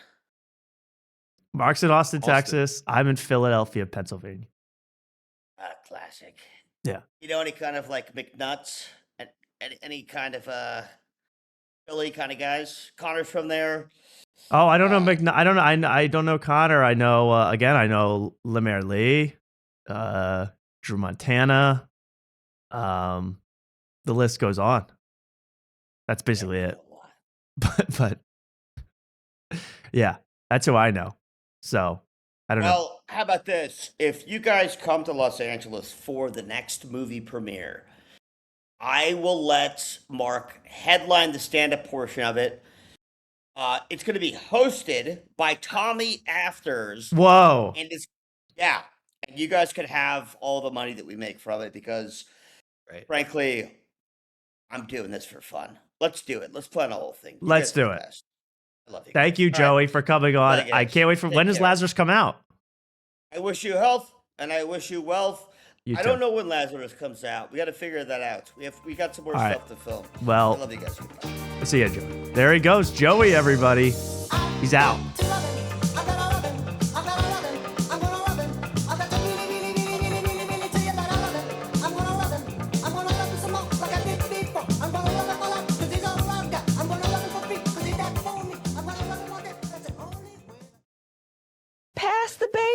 Mark's in Austin, Austin. Texas. I'm in Philadelphia, Pennsylvania. Classic. Yeah. Any kind of like McNuts and any kind of Philly kind of guys? Connor's from there. Oh, I don't know I don't know. I don't know Connor. I know I know Lemaire Lee, Drew Montana. The list goes on. That's basically it. But yeah, that's who I know. So I don't know. Well, how about this? If you guys come to Los Angeles for the next movie premiere, I will let Mark headline the stand-up portion of it. It's going to be hosted by Tommy Afters. Whoa. And and you guys could have all the money that we make from it because, frankly, I'm doing this for fun. Let's do it. Let's plan the whole thing. You Let's guys are do the it. best. I love you. Thank you, guys. All Joey, right. for coming on. Love you I guys. can't wait for Take when does care. Lazarus come out? I wish you health and I wish you wealth. You I too. don't know when Lazarus comes out. We got to figure that out. We got some more All right. stuff to film. Well- I love you guys. Goodbye. See ya, Joey. There he goes, Joey. Everybody, he's out. Pass the bag.